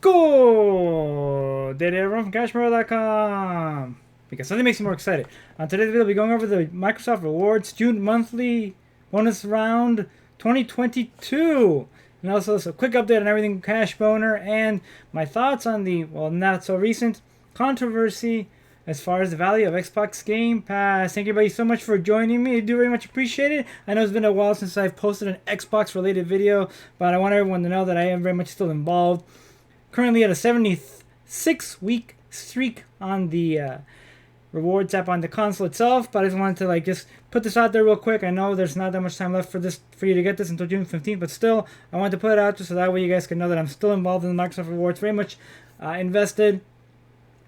Good day to everyone from cashmere.com, because something makes me more excited. On today's video, we'll be going over the Microsoft Rewards June monthly bonus round 2022. And also a quick update on everything Cash Boner and my thoughts on the, well, not so recent controversy as far as the value of Xbox Game Pass. Thank you everybody so much for joining me. I do very much appreciate it. I know it's been a while since I've posted an Xbox related video, but I want everyone to know that I am very much still involved. Currently at a 76-week streak on the rewards app on the console itself, but I just wanted to just put this out there real quick. I know there's not that much time left for you to get this until June 15th, but still I wanted to put it out just so that way you guys can know that I'm still involved in the Microsoft Rewards, very much invested,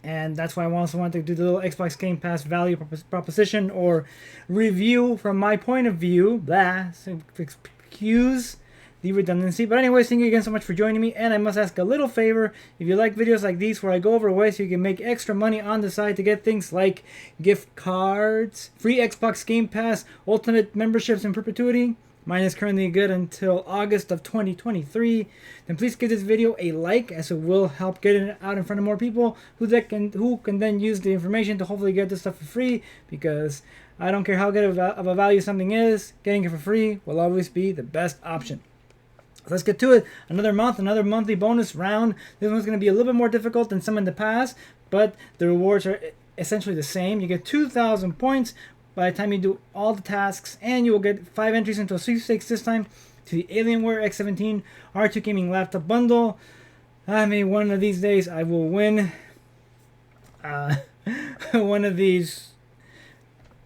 and that's why I also wanted to do the little Xbox Game Pass value proposition or review from my point of view. Blah, so excuse the redundancy. But anyways, thank you again so much for joining me, and I must ask a little favor. If you like videos like these where I go over ways you can make extra money on the side to get things like gift cards, free Xbox Game Pass, ultimate memberships in perpetuity, mine is currently good until August of 2023, then please give this video a like, as it will help get it out in front of more people who can then use the information to hopefully get this stuff for free, because I don't care how good of a value something is, getting it for free will always be the best option. Let's get to it. Another monthly bonus round. This one's going to be a little bit more difficult than some in the past, but the rewards are essentially the same. You get 2,000 points by the time you do all the tasks, and you will get 5 entries into a sweepstakes this time to the Alienware X17 R2 Gaming Laptop Bundle. I mean, one of these days I will win one of these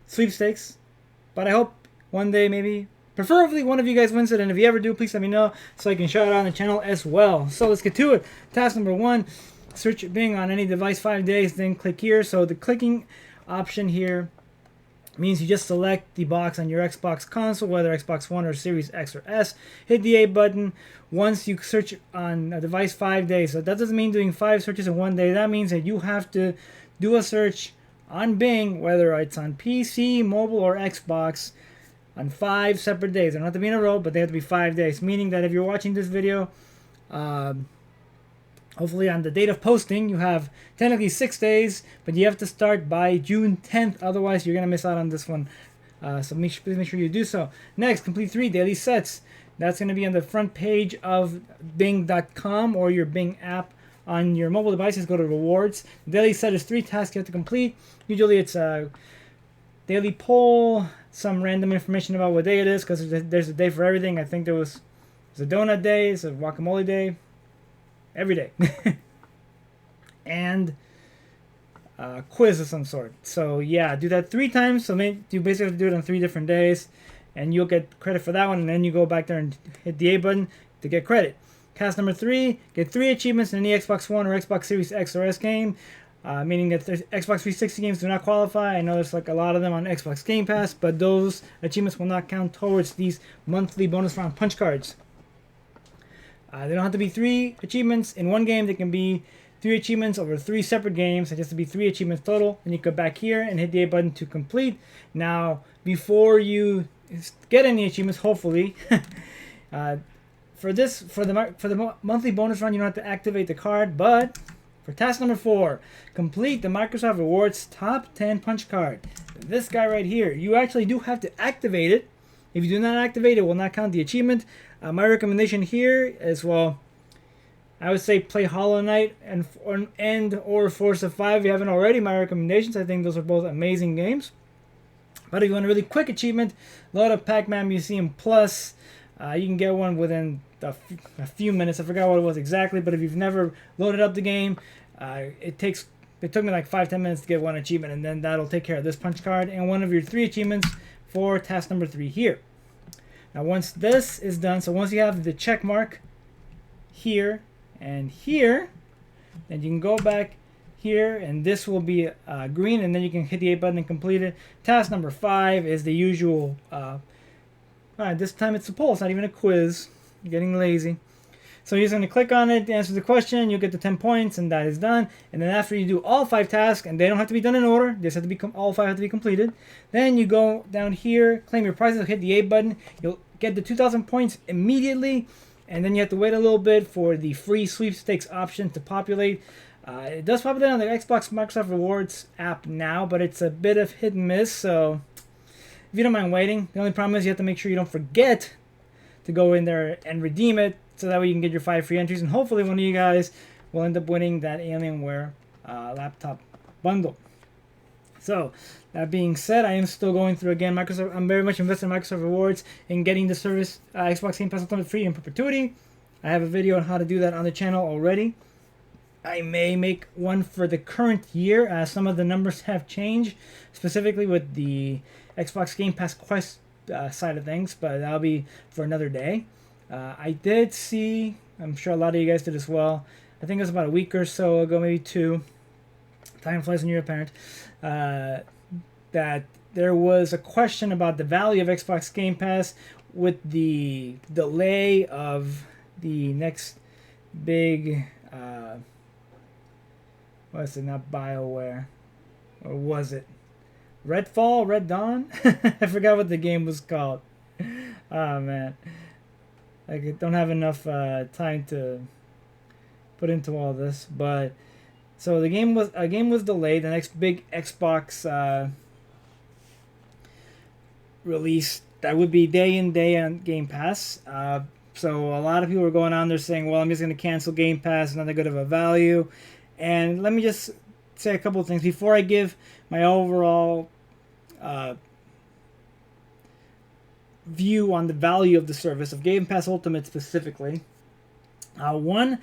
sweepstakes, but I hope one day maybe, preferably one of you guys wins it, and if you ever do, please let me know so I can shout it out on the channel as well. So let's get to it. Task number 1, search Bing on any device 5 days, then click here. So the clicking option here means you just select the box on your Xbox console, whether Xbox One or Series X or S. Hit the A button once you search on a device 5 days. So that doesn't mean doing 5 searches in one day. That means that you have to do a search on Bing, whether it's on PC, mobile, or Xbox, on 5 separate days. They don't have to be in a row, but they have to be 5 days. Meaning that if you're watching this video, hopefully on the date of posting, you have technically 6 days, but you have to start by June 10th. Otherwise, you're going to miss out on this one. So please make sure you do so. Next, complete 3 daily sets. That's going to be on the front page of Bing.com or your Bing app. On your mobile devices, go to rewards. The daily set is 3 tasks you have to complete. Usually it's a daily poll, some random information about what day it is, because there's a day for everything. I think there's a donut day, it's a guacamole day, every day. And quiz of some sort. So yeah, do that 3 times. So you basically have to do it on 3 different days, and you'll get credit for that one, and then you go back there and hit the A button to get credit. Task number 3, get 3 achievements in any Xbox One or Xbox Series X or S game. Meaning that Xbox 360 games do not qualify. I know there's a lot of them on Xbox Game Pass, but those achievements will not count towards these monthly bonus round punch cards. They don't have to be 3 achievements in one game. They can be 3 achievements over 3 separate games. It has to be 3 achievements total. And you go back here and hit the A button to complete. Now, before you get any achievements, hopefully, for the monthly bonus round, you don't have to activate the card, but for task number 4, complete the Microsoft Rewards Top 10 Punch Card. This guy right here, you actually do have to activate it. If you do not activate it, it will not count the achievement. My recommendation here is, well, I would say play Hollow Knight or Forza 5 if you haven't already. My recommendations, I think those are both amazing games. But if you want a really quick achievement, load up Pac-Man Museum Plus. You can get one within a few minutes. I forgot what it was exactly, but if you've never loaded up the game, it took me like 5-10 minutes to get one achievement, and then that'll take care of this punch card and one of your 3 achievements for task number 3 here. Now once this is done, so once you have the check mark here and here, then you can go back here, and this will be green, and then you can hit the A button and complete it. Task number 5 is the usual. This time it's a poll. It's not even a quiz. I'm getting lazy. So you're just going to click on it, answer the question, you'll get the 10 points, and that is done. And then after you do all 5 tasks, and they don't have to be done in order, they just have to be all 5 have to be completed. Then you go down here, claim your prizes, hit the A button. You'll get the 2,000 points immediately. And then you have to wait a little bit for the free sweepstakes option to populate. It does populate on the Xbox Microsoft Rewards app now, but it's a bit of hit and miss. So if you don't mind waiting, the only problem is you have to make sure you don't forget to go in there and redeem it, so that way you can get your 5 free entries, and hopefully one of you guys will end up winning that Alienware laptop bundle. So that being said, I am still going through again Microsoft. I'm very much invested in Microsoft Rewards and getting the service Xbox Game Pass Ultimate free in perpetuity. I have a video on how to do that on the channel already. I may make one for the current year, as some of the numbers have changed, specifically with the Xbox Game Pass Quest side of things, but that'll be for another day. I did see, I'm sure a lot of you guys did as well, I think it was about a week or so ago, maybe 2, time flies when you're a parent, that there was a question about the value of Xbox Game Pass with the delay of the next big, was it not BioWare? Or was it Red Dawn? I forgot what the game was called. Oh man, I don't have enough time to put into all this. But so the game was delayed. The next big Xbox release that would be day in day on Game Pass. So a lot of people were going on there saying, "Well, I'm just going to cancel Game Pass. Not that good of a value." And let me just say a couple of things before I give my overall view on the value of the service of Game Pass Ultimate specifically. One,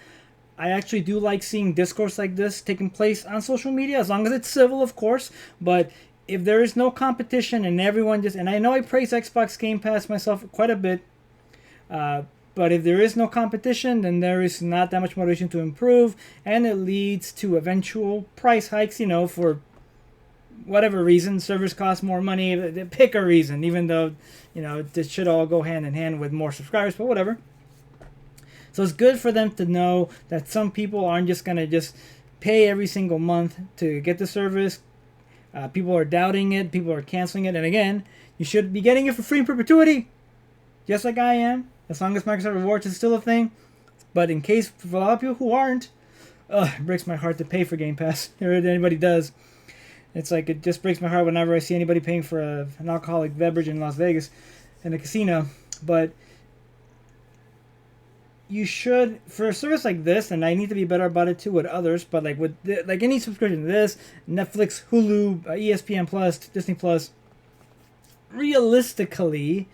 I actually do like seeing discourse like this taking place on social media, as long as it's civil, of course. But if there is no competition and everyone just, and I know I praise Xbox Game Pass myself quite a bit, but if there is no competition, then there is not that much motivation to improve, and it leads to eventual price hikes, for whatever reason. Servers cost more money, pick a reason, even though, this should all go hand in hand with more subscribers, but whatever. So it's good for them to know that some people aren't just going to just pay every single month to get the service. People are doubting it, people are canceling it, and again, you should be getting it for free in perpetuity, just like I am. As long as Microsoft Rewards is still a thing. But in case for a lot of people who aren't, it breaks my heart to pay for Game Pass. Or anybody does. It's like, it just breaks my heart whenever I see anybody paying for an alcoholic beverage in Las Vegas in a casino. But you should, for a service like this, and I need to be better about it too with others, but like with like any subscription to this, Netflix, Hulu, ESPN Plus, Disney Plus, realistically,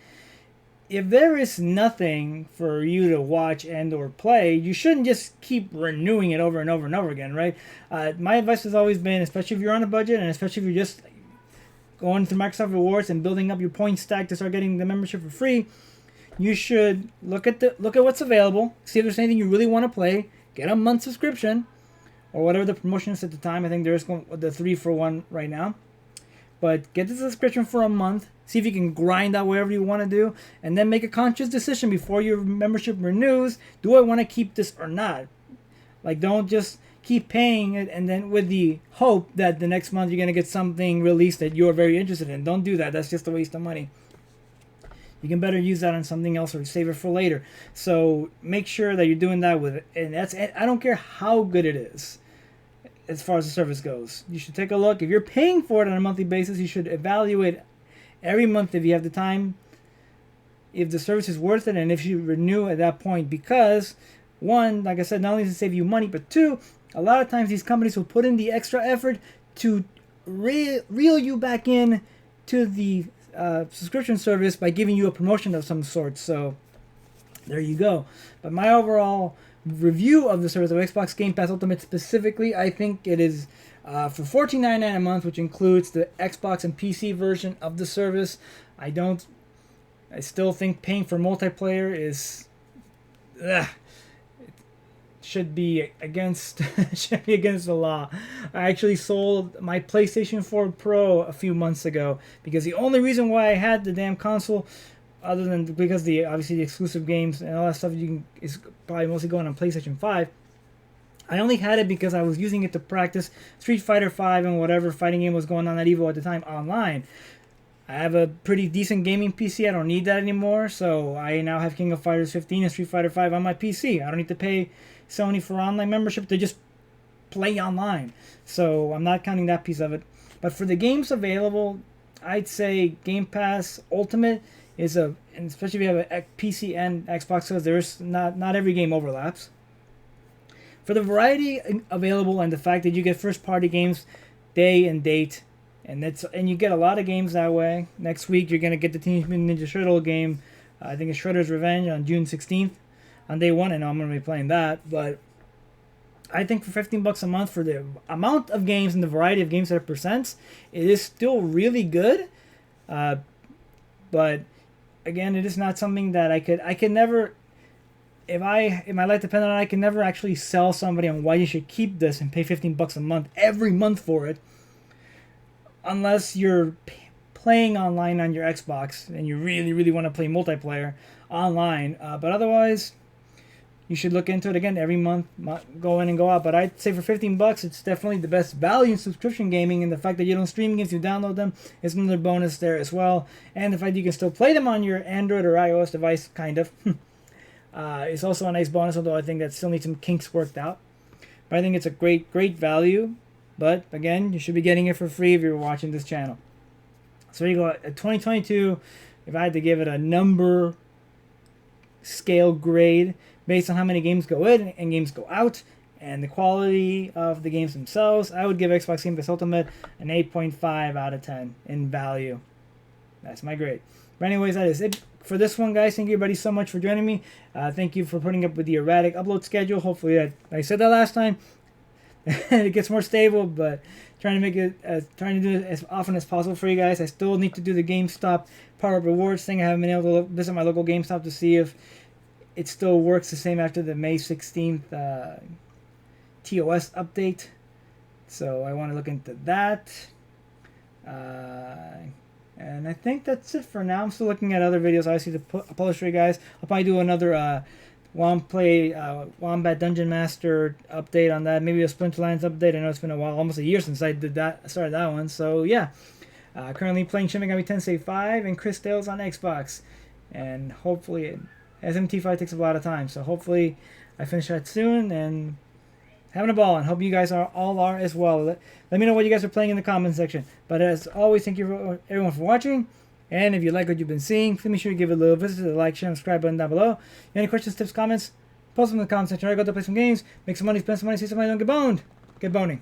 if there is nothing for you to watch and or play, you shouldn't just keep renewing it over and over and over again, right? My advice has always been, especially if you're on a budget, and especially if you're just going through Microsoft Rewards and building up your point stack to start getting the membership for free, you should look at what's available, see if there's anything you really want to play, get a month subscription, or whatever the promotion is at the time. I think there's the 3-for-1 right now. But get the subscription for a month. See if you can grind out whatever you want to do. And then make a conscious decision before your membership renews. Do I want to keep this or not? Like, don't just keep paying it and then with the hope that the next month you're going to get something released that you're very interested in. Don't do that. That's just a waste of money. You can better use that on something else or save it for later. So make sure that you're doing that with it. And I don't care how good it is. As far as the service goes, you should take a look. If you're paying for it on a monthly basis, you should evaluate every month if you have the time, if the service is worth it, and if you renew at that point. Because one, like I said, not only does it save you money, but two, a lot of times these companies will put in the extra effort to reel you back in to the subscription service by giving you a promotion of some sort. So there you go. But my overall review of the service of Xbox Game Pass Ultimate specifically, I think it is for $14.99 a month, which includes the Xbox and PC version of the service. I still think paying for multiplayer is should be against the law. I actually sold my PlayStation 4 Pro a few months ago because the only reason why I had the damn console, other than because obviously the exclusive games and all that stuff is probably mostly going on PlayStation 5. I only had it because I was using it to practice Street Fighter 5 and whatever fighting game was going on at Evo at the time online. I have a pretty decent gaming PC. I don't need that anymore. So I now have King of Fighters 15 and Street Fighter 5 on my PC. I don't need to pay Sony for online membership to just play online. So I'm not counting that piece of it. But for the games available, I'd say Game Pass Ultimate is and especially if you have a PC and Xbox, because there's not every game overlaps. For the variety available and the fact that you get first party games day and date, and you get a lot of games that way. Next week you're gonna get the Teenage Mutant Ninja Turtle game. I think it's Shredder's Revenge on June 16th. On day one, I know I'm gonna be playing that, but I think for $15 a month for the amount of games and the variety of games that it presents, it is still really good. But again, it is not something that I can never, if my life depended on it, I can never actually sell somebody on why you should keep this and pay $15 a month every month for it, unless you're playing online on your Xbox and you really, really want to play multiplayer online. But otherwise, you should look into it again every month, go in and go out. But I'd say for $15, it's definitely the best value in subscription gaming. And the fact that you don't stream games, you download them, is another bonus there as well. And the fact that you can still play them on your Android or iOS device, kind of, is also a nice bonus. Although I think that still needs some kinks worked out. But I think it's a great value. But again, you should be getting it for free if you're watching this channel. So there you go. At 2022, if I had to give it a number scale grade based on how many games go in and games go out and the quality of the games themselves, I would give Xbox Game Pass Ultimate an 8.5 out of 10 in value. That's my grade. But anyways, that is it for this one, guys. Thank you everybody so much for joining me. Thank you for putting up with the erratic upload schedule. Hopefully, I said that last time, it gets more stable, but trying to do it as often as possible for you guys. I still need to do the GameStop Power Up Rewards thing. I haven't been able to visit my local GameStop to see if it still works the same after the May 16th TOS update. So I want to look into that. And I think that's it for now. I'm still looking at other videos, obviously, to publish for you guys. I'll probably do another Wombat Dungeon Master update on that. Maybe a Splinterlands update. I know it's been a while, almost a year since I started that one. So yeah, currently playing Shin Megami Tensei 5 and Chris Tales on Xbox. And hopefully, SMT5 takes a lot of time. So hopefully I finish that soon and having a ball. And hope you guys all are as well. Let me know what you guys are playing in the comments section. But as always, thank you everyone for watching. And if you like what you've been seeing, please make sure you give it a little visit to the like, share, and subscribe button down below. Any questions, tips, comments, post them in the comment section. All right, go to play some games, make some money, spend some money, see somebody, don't get boned. Get boning.